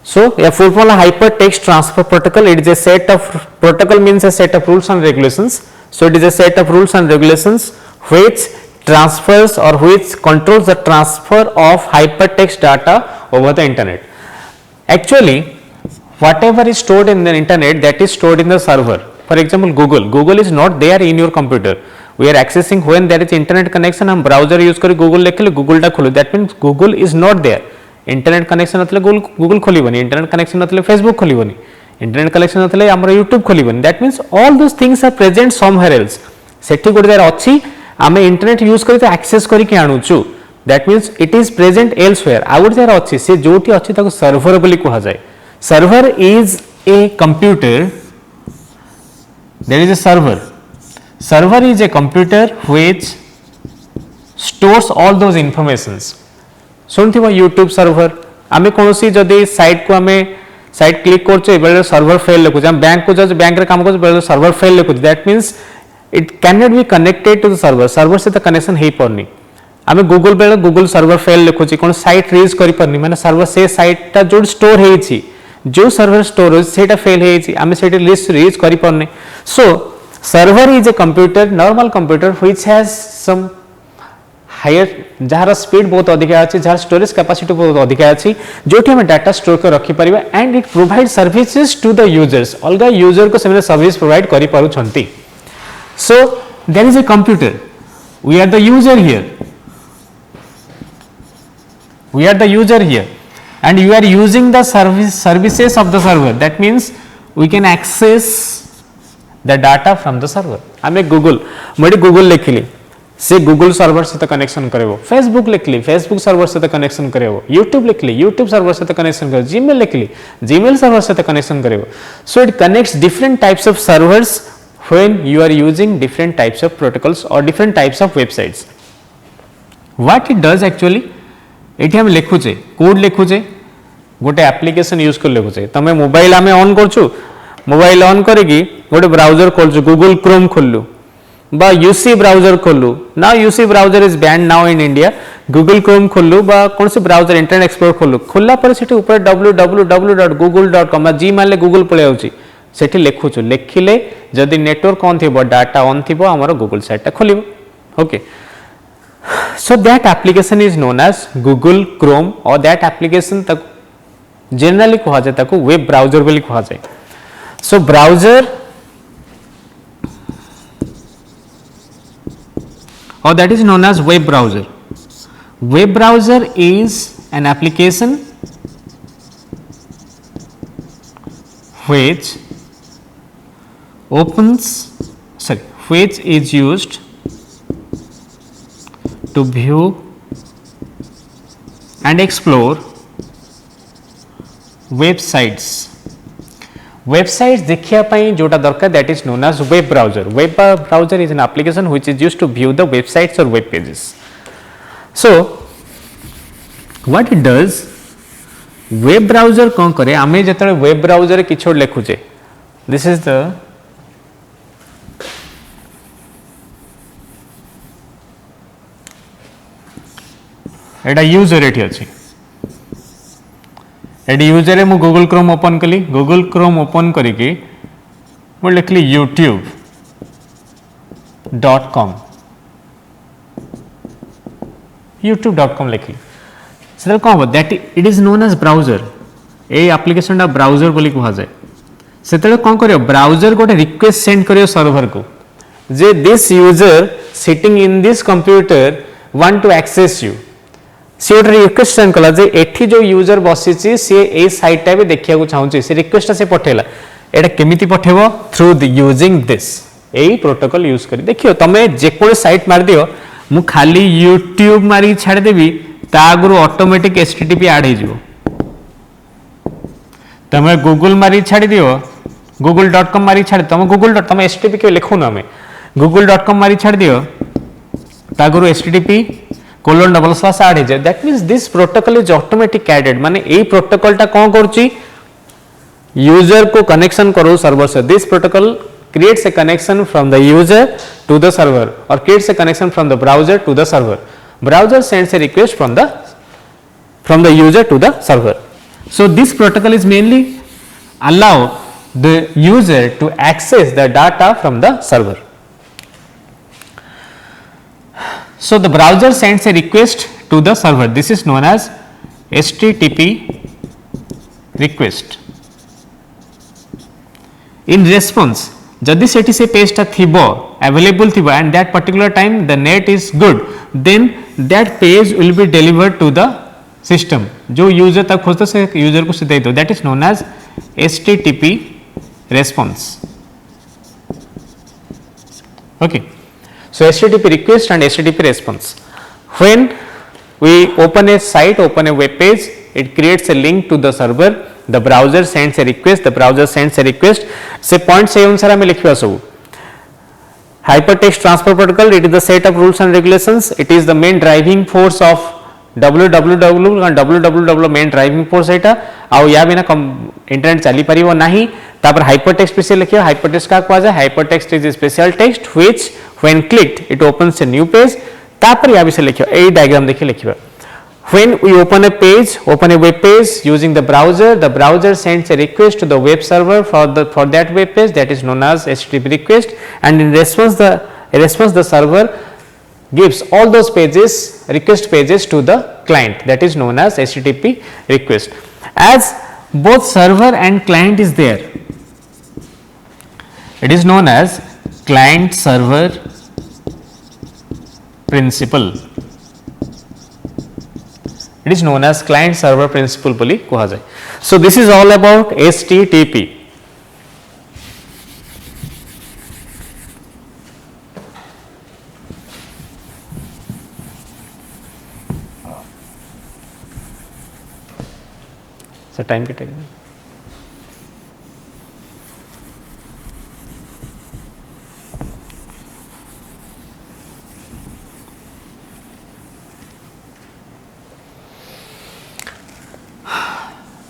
So, a full form hypertext transfer protocol. It is a set of protocol means a set of rules and regulations. So, it is a set of rules and regulations which transfers or which controls the transfer of hypertext data over the internet. Actually, whatever is stored in the internet that is stored in the server. For example, Google is not there in your computer. We are accessing when there is internet connection. हम browser use करी Google लेके ले Google टा खोलो. That means Google is not there. Internet connection नथले Google खोलिबनी internet connection नथले Facebook खोलिबनी इंटरनेट कनेक्शन नथले हमर यूट्यूब खोलिबनी that means all those things are present somewhere else सेठी गोटे देर अछि आमे इंटरनेट यूज करी तो एक्सेस करी के आनुचु that means it is present elsewhere आ गोटे देर अछि से जोटी अछि ताको सर्वर बोली कहा जाय server is a computer there is a server is a computer which stores all those informations शुणुव यूट्यूब सर्वर आम कौन सी जदि साइट को आम साइट क्लिक कर सर्वर फेल लिखुचे आम बैंक को जाऊँ बैंक काम कर सर्वर फेल लिखुचे that means it can not be connected to the server से कनेक्शन हो पारनी आम गूगल बेले गूगल सर्वर फेल लिखुचे कौन साइट रीच कर माने सर्वर से साइटा जो स्टोर होती जो सर्वर स्टोर होता फेल होमें से रीच कर पारनी so server is a computer normal computer which has some higher जार स्पीड बहुत अधिक अच्छी जार स्टोरेज कैपेसिटी बहुत अधिक अच्छी जो हम डाटा स्टोर कर रखी पारिबा and it provide services to the users अलग यूजर को से सर्विस प्रोवाइड करि पारुछंती so there is a computer we are the user here and you are using the services of the server that means we can access the data from the server आमे Google लिखली से Google server से connection करेबो Facebook लिखली Facebook server से connection करेबो YouTube लिखली YouTube server से कनेक्शन करेबो जीमेल लिखली जीमेल सर्वर से कनेक्शन करेबो so it connects different types of servers when you are using different types of protocols और different types of websites what it does actually एठी हम लिखुचे code लिखुचे गोटे application use कर लिखुचे तमे मोबाइल आमे ऑन करछु मोबाइल ऑन करिकी गोटे ब्राउजर खोलछु गूगल क्रोम खोललु बा यूसी ब्राउजर खोलू ना UC browser is band now in India Google Chrome खोलू बा कौन से ब्राउजर इंटरनेट एक्सप्लोरर खोलू खोलला पर सेठी ऊपर www.google.com जी मानले गूगल पळे आउची सेठी लिखुचु लिखिले जदि नेटवर्क ऑन थिबो डाटा ऑन थिबो हमर गूगल साइट टा खोलिबो okay so that application is known as Google Chrome or that application तक generally कहा जाए ताको web browser बोली कहा जाए so browser or that is known as web browser. Web browser is an application which which is used to view and explore websites. Websites देखिया पाई जोटा दरकार that is known as web browser. Web browser is an application which is used to view the websites or web pages. So what it does, web browser कौन करे आमे जतले web browser किछोड़ लिखुचे this is the Etah user एठी अछि eighty user मु Google Chrome open कली Google Chrome open करिके मु लिखली youtube.com लिखली सेटा कोन हो that it is known as browser A application दा ब्राउजर बोली कहा जाय सेतले कोन करियो ब्राउजर गोटे रिक्वेस्ट सेंड करियो सर्वर को जे this user sitting in this computer want to access you see गोटे रिक्वेस्ट सेंड कला जे एठी जो यूजर बसिची सी ए साइट टा भी देखिया को चाहूची से रिक्वेस्ट से पठेला एटा केमिति पठेबो थ्रू द यूजिंग दिस एई प्रोटोकॉल यूज करी देखियो तमे जे कोन साइट मार दियो मु खाली YouTube मारी छाड़ देबी ता आगुरु ऑटोमेटिक http ऐड हे जिवो तमे गूगल मारी छाड़ दियो google.com मारी छाड़ तमे google.com http के लिखो ना में google.com मारी छाड़ दियो ता आगुरु http colon double slash add हे जाय that means this protocol is automatic added माने एई प्रोटोकॉल टा कोन करची यूजर को कनेक्शन करो सर्वर से this protocol creates a connection from the user to the server or creates a connection from the browser to the server. Browser sends a request from the user to the server. So this protocol is mainly allow the user to access the data from the server. So the browser sends a request to the server. This is known as HTTP request. In response, जदि सेठी से page टा थिबो available थिबो and that particular time the net is good then that page will be delivered to the system जो user तक खोजता से user को सीधे दो that is known as HTTP response. Okay, so HTTP request and HTTP response. When we open a site, open a web page, it creates a link to the server. The browser sends a request, the browser sends a request. से point से अनुसार हमें लिखिया सब hypertext transfer protocol, it is the set of rules and regulations, it is the main driving force of www and www main driving force एटा आउ या बिना internet चली परिबो नाही तापर hypertext पे से लिखियो hypertext का कहा जाय hypertext is a special text which when clicked it opens a new page तापर या भी से लिखियो ए डायग्राम देखिए लिखियो when we open a page, open a web page using the browser sends a request to the web server for that web page, that is known as HTTP request, and in response the server gives all those pages, request pages to the client, that is known as HTTP request. As both server and client is there, it is known as client server principle. It is known as client server principle बोली कहा जाए. So this is all about HTTP. So time कितना?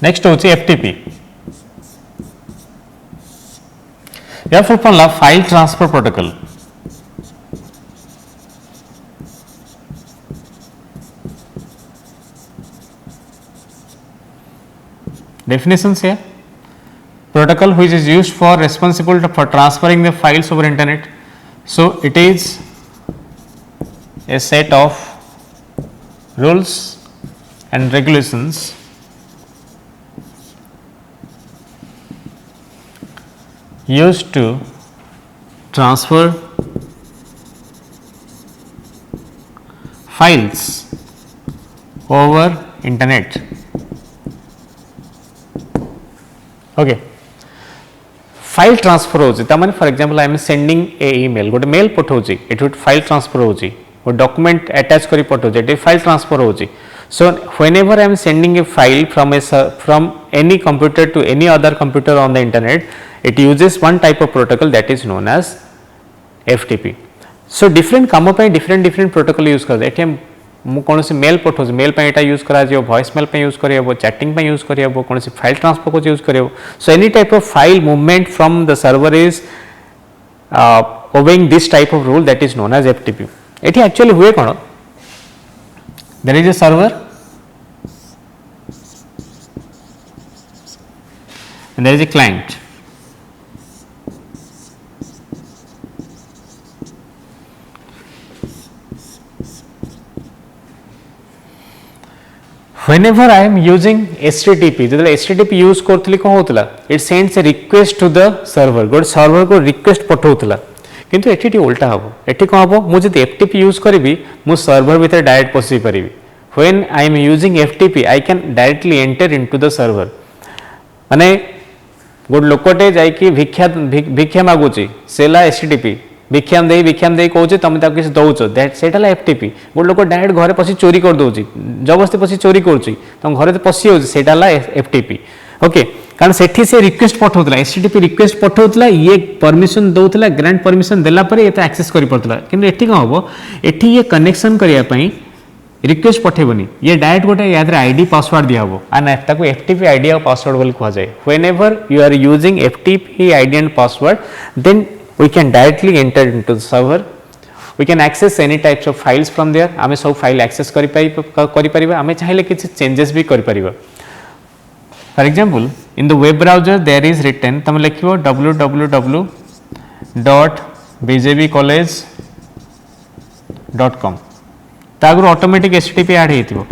Next होची FTP. या full form ला file transfer protocol. Definitions here. protocol which is used for responsible for transferring the files over internet. So it is a set of rules and regulations used to transfer files over internet. Okay. File transfer होची तमाने for example I am sending a email गोटे mail पठाउची इट file transfer होची वो document attach करी पठाउची इट file transfer होची so whenever I am sending a file from any computer to any other computer on the internet it uses one type of protocol that is known as FTP so different काम पे different protocol use कर एठी मु कौन सी mail पठाऊँ mail पे एटा use करा जो voice mail पे यूज करियो चैटिंग पे यूज करियो कौन सी फाइल ट्रांसफर को यूज करियो so any type of file movement from the server is obeying this type of rule that is known as FTP एठी एक्चुअली हुए कौन there is a server and there is a client whenever I am using HTTP जो HTTP use करथली को होतला it sends a request to the server goat server को request पठाउतला किंतु एठी उल्टा हबो एठी को हबो मु जदि FTP यूज करबी मु सर्वर भीतर डायरेक्ट पसी परिबी when I am using FTP I can directly enter into the server माने गोट लोकटे जाई कि भिक्षा मागुची सेला HTTP भिक्षाम दे कहूँ तुम किसी दौच दैट सेटा एफटीपी गोटे लोक डायरेक्ट घर पसी चोरी कर दौर जबरदस्ती पसी चोरी करुच्ची तुम घर तो पशि होटा एफटीपी ओके कारण सेठी से रिक्वेस्ट पठाऊला एचटीटीपी रिक्वेस्ट पठाऊला ये परमिशन दौला ग्रांट परमिशन देला पर ये तो एक्सेस कर पार्ला कि एठी कौन हम एठी ये कनेक्शन करने रिक्वेस्ट पठेबनी ये डायरेक्ट गोटे याद आईडी पासवर्ड दिहब एंड ताको एफटीपी आईडी और पासवर्ड बोली कहुए whenever you are using FTP ID and password then we can directly enter into the server we can access any types of files from there आमे सब file access करि परिबा आमे चाहिले किछि चेंजेस भी करि परिबा for example in the web browser there is written तमे लिखिबो www.bjbcollege.com तागुर ऑटोमेटिक एचटीटीपी ऐड हेतिबो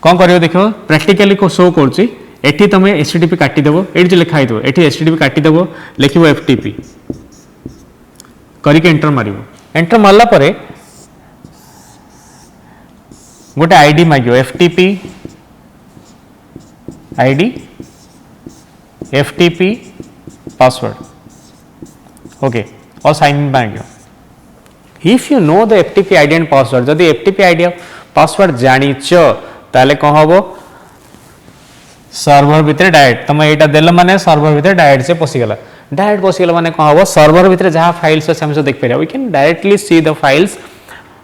कोन करियो देखो प्रैक्टिकली को शो करछि एठी तमे एचटीटीपी काटी देबो एठी जे लिखा हितो एठी एचटीटीपी काटी देबो लिखिबो एफटीपी करी के एंटर मारिबो एंटर मारला परे गोटे आईडी मागियो FTP ID FTP password okay और साइन इन मागियो if you know the FTP ID and password जदी एफटीपी आईडी पासवर्ड जानिचो ताले कोन हबो सर्वर भितर डायरेक्ट तुम यहाँ देल माने सर्वर भितर डायरेक्ट से पशिगला डायरेक्ट पशिगला माने कौन हम सर्वर भितर जहाँ फाइल्स अच्छे सब देख पारे we can directly see the files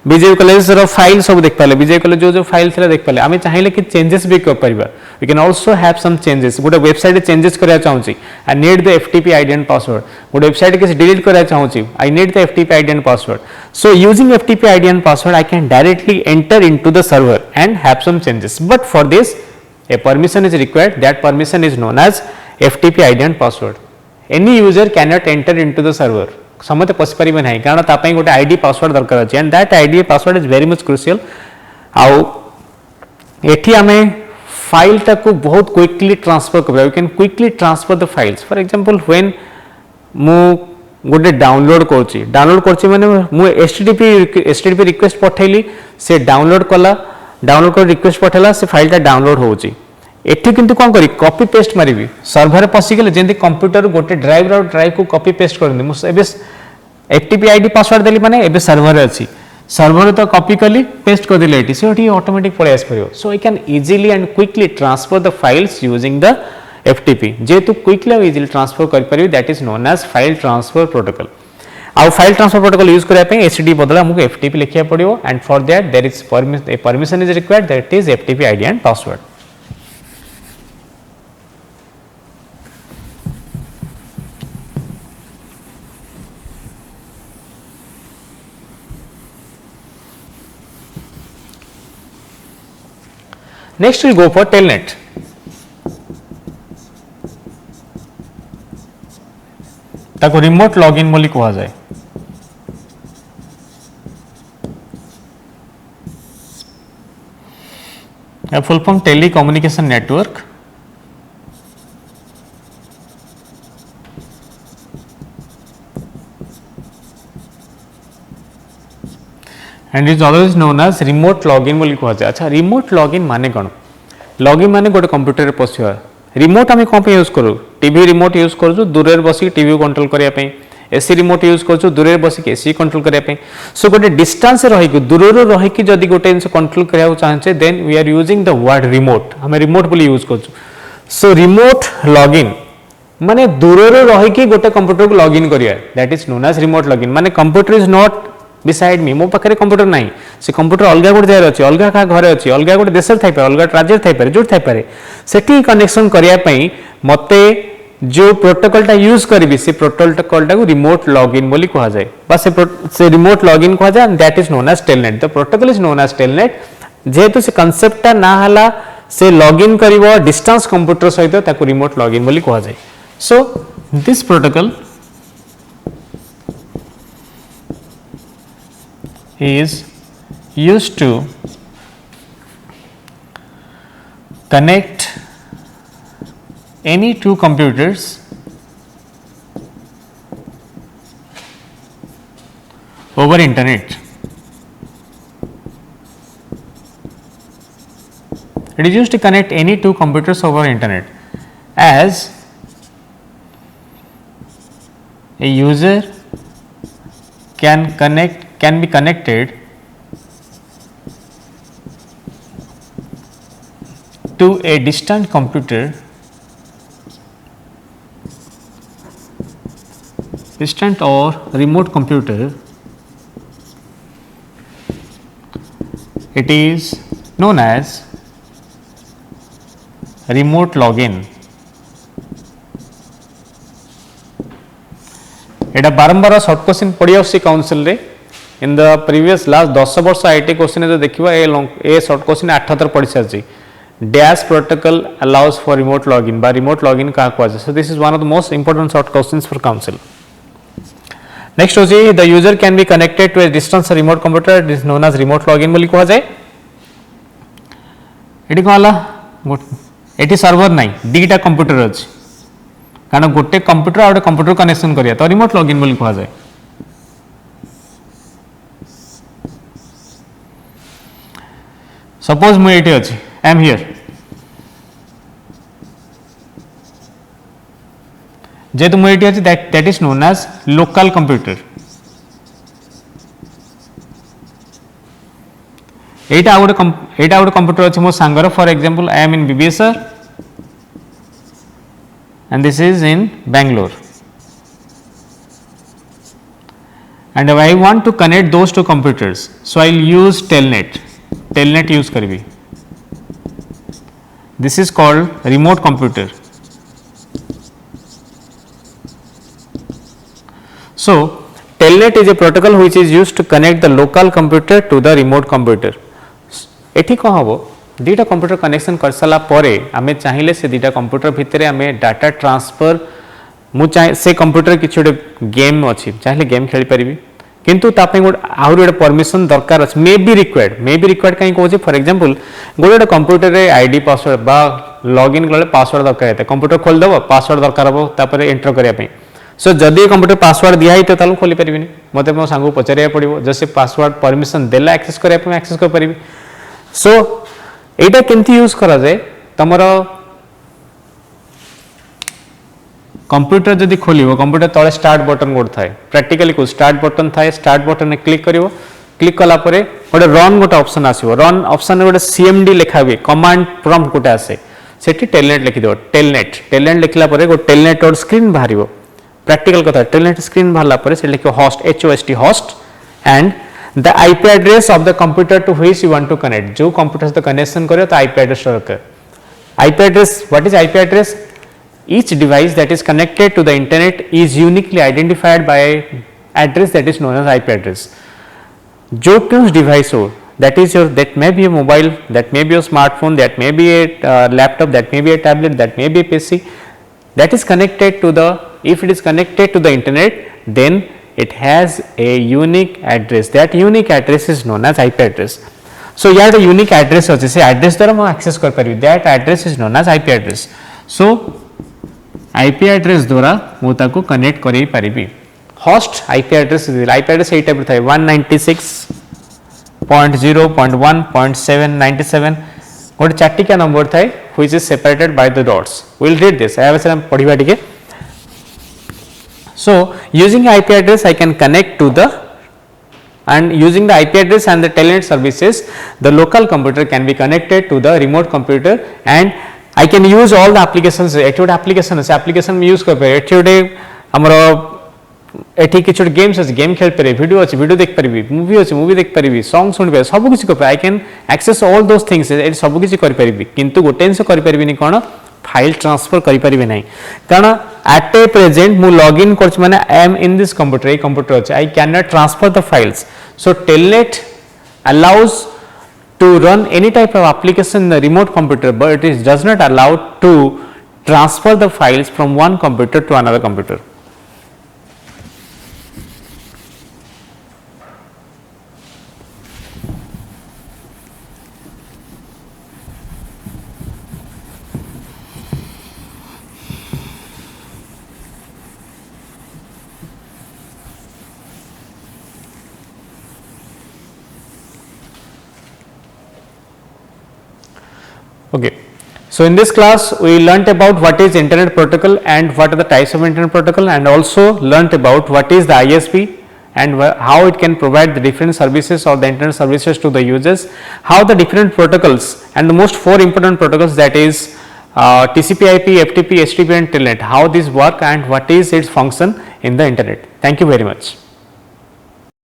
BJP college file सब देख पारे बीजेपी कॉलेज जो फाइल थी देख पारे आम चाहिए कि चेंजेस भी कर पारिबा we can also have some changes गोटे वेबसाइट चेंजेस करा चाहूँगी I need the FTP ID and password गोटे वेबसाइट किसी डिलीट करा चाहूँगी I need the FTP ID and password so using FTP ID and password I can directly enter into the server and have some changes but for this a permission is required that permission is known as FTP ID and password any user cannot enter into the server समते पसि परिबे नाही कारण ता पई गोटे ID password दरकार अछि and that ID password is very much crucial आउ एठी हमें फाइल टाको बहुत क्विकली ट्रांसफर करबा we can quickly transfer the files for example when मु गोटे डाउनलोड करछि माने मु एचटीटीपी रिक्वेस्ट पठैली से डाउनलोड कला डाउनलोड कर रिक्वेस्ट पठेला से फाइल टा डाउनलोड होउची एठी किंतु कोन करी कॉपी पेस्ट मारिबी सर्वर पसी गेले जेंति कंप्यूटर गोटे ड्राइव को कॉपी पेस्ट करनी मु एबे एफटीपी आईडी पासवर्ड देली माने एबे सर्वर अछि सर्वर तो कॉपी कली पेस्ट कर दिले एठी से ऑटोमेटिक पळे आस परियो so I can easily and quickly transfer the files using the FTP जेतु क्विकली और इजीली ट्रांसफर कर परियो that is known as file transfer protocol आउ फाइल ट्रांसफर प्रोटोकॉल यूज करने पे एचटीटीपी बदला हमको एफटीपी लिखिया पड़ियो and for that there is permission is required that is FTP ID and password next we go for telnet ताको remote login बोली कहा जाए। Full form telecommunication network. And is always known as remote login बोली कहा जाए। अच्छा remote login माने कौन? लॉगिन माने गोटे कंप्यूटर रे पसिवा। रिमोट आम कौन यूज करूँ? टीवी रिमोट यूज करूँ दूर बस टीवी कंट्रोल करने, एसी रिमोट यूज करूँ दूर बस एसी कंट्रोल करने। सो गोटे डिस्टेंस रही दूर रही जदि गोटे जिन कंट्रोल करने चाहे then we are using the word remote. आम रिमोट बोली यूज कर। सो रिमोट लॉगिन माने दूर रही गोटे कंप्यूटर को लॉगिन करिया, that is known as remote login. माने computer is not beside me, मो पाखे कंप्यूटर ना, से कंप्यूटर अलग गोटे जगह अच्छी, अलग क्या घर अच्छी, अलग गोटे देश थी, अलग राज्य थी, जो थी से कनेक्शन करने मते जो प्रोटोकॉलटा यूज करी से प्रोटोकॉलटा को रिमोट लॉगिन बोली कहा जाए, बस से रिमोट लॉगिन कहा जाए। That is known as Telnet. The protocol is known as Telnet. जेहेतु से कॉन्सेप्टटा ना हला से लॉगिन करिवो डिस्टेंस कंप्यूटर सहित ताको रिमोट लॉगिन बोली कहा जाए। So this protocol is used to connect any two computers over internet. It is used to connect any two computers over internet as a user can be connected to a distant computer, distant or remote computer. It is known as remote login. एटा बारंबार short question पढ़ी आसी council रे in the previous last 10 वर्ष IT question जो देखिबा ए short question 8 थर पढ़ी सारची। Dash protocol allows for remote login बा रिमोट लॉगिन का कहवा जाय। So this is one of the most important short questions for council. Next हो जी the user can be connected to a distance remote computer, it is known as remote login बोली कहवा जाय। Eighty कहला eighty server नाही, दीटा computer अछि, कारण गोटे कंप्यूटर और कंप्यूटर कनेक्शन करिया तो रिमोट लॉगिन बोली कहा जाए। सपोज मु एटी अछि, आई एम हियर, जेतु मु एटी अछि that is known as local computer. एटा गोटे कंप्यूटर अछि मो सांगर, for example I am in BBSR and this is in Bangalore, and if I want to connect those two computers, so I will use telnet use karbi. This is called remote computer. So telnet is a protocol which is used to connect the local computer to the remote computer. एठी कौन हम दीटा computer connection कर सारा परे आमे चाहिए से दीटा computer भितर आमे डाटा ट्रांसफर मु चाहे से कंप्यूटर किसी गोटे गेम अच्छी चाहिए गेम खेली पारि किंतु तापे आहुरी गोटे परमिशन दरकार अच्छे मे बी रिक्वायर्ड कहीं कहे फॉर एग्जांपल गोटे कंप्यूटर रे आईडी पासवर्ड बा लॉगिन कले पासवर्ड दरकार है कंप्यूटर खोलदेव पासवर्ड दरकार हम तापर एंटर करने। सो जदि कंप्यूटर पासवर्ड दिखाई तो खोली पारि मत मो सांग पचार पड़ो जो से पासवर्ड परमिशन देला एक्सेस करने एक्सेस कर पारि। सो एटा केमती यूज करा जाए तुम कंप्यूटर जदि खोल कंप्यूटर तले स्टार्ट बटन गोटे थाए प्रैक्टिकली को स्टार्ट बटन थाए स्टार्ट बटन में क्लिक करिवो क्लिक कला परे गोटे रन गोटे ऑप्शन आसीबो रन ऑप्शन में गोटे सीएमडी लिखा हुए कमांड प्रॉम्प्ट गोटे आसे सेठी टेलनेट लिखि दो टेलनेट लिखला परे गोटे टेलनेट और स्क्रीन बाहरिबो प्रैक्टिकल कथा टेलनेट स्क्रीन बाहरला परे से लिखो host HOST host and the IP address of the computer to which you want to connect जो कंप्यूटर से कनेक्शन करो तो IP address दरकार। IP address, what is IP address? Each device that is connected to the internet is uniquely identified by address that is known as IP address। जो कुछ device हो that may be a mobile, that may be a smartphone, that may be a laptop, that may be a tablet, that may be a PC that is connected to the if it is connected to the internet, then it has a unique address. That unique address is known as IP address. So यार unique address अच्छे से address द्वारा मैं access कर पारी. That address is known as IP address. So IP address द्वारा मैं ताको connect करी पारी भी. Host IP address यही टाइप था 196.0.1.797 गोटे चार्टिका नंबर थाए which is separated by the dots. We will read this. पढ़िबा टिके. So using IP address I can connect to the, and using the IP address and the telnet services, the local computer can be connected to the remote computer and I can use all the applications. application में use कर पारे. एठी किछ games अछि, game खेल पारे, video अछि, video देख पारिबी, मूवी देख पारिबी, सॉन्ग सुन पारिबी, सब किछ कर पाए. I can access all those things. ए सब किछ कर पारिबी, किंतु गोटे जिंस कर पारिबिनी कोन फाइल ट्रांसफर कर पारिबे नै. कारण एट ए प्रेजेंट मु लॉगिन करछ माने I am in this computer, ए कंप्यूटर अछि, I can not transfer the files. So telnet allows to run any type of application in the remote computer, but it is does not allow to transfer the files from one computer to another computer. Okay. So in this class we learnt about what is internet protocol and what are the types of internet protocol, and also learnt about what is the ISP and how it can provide the different services or the internet services to the users, how the different protocols and the most 4 important protocols, that is TCP/IP, FTP, HTTP and Telnet, how these work and what is its function in the internet. Thank you very much.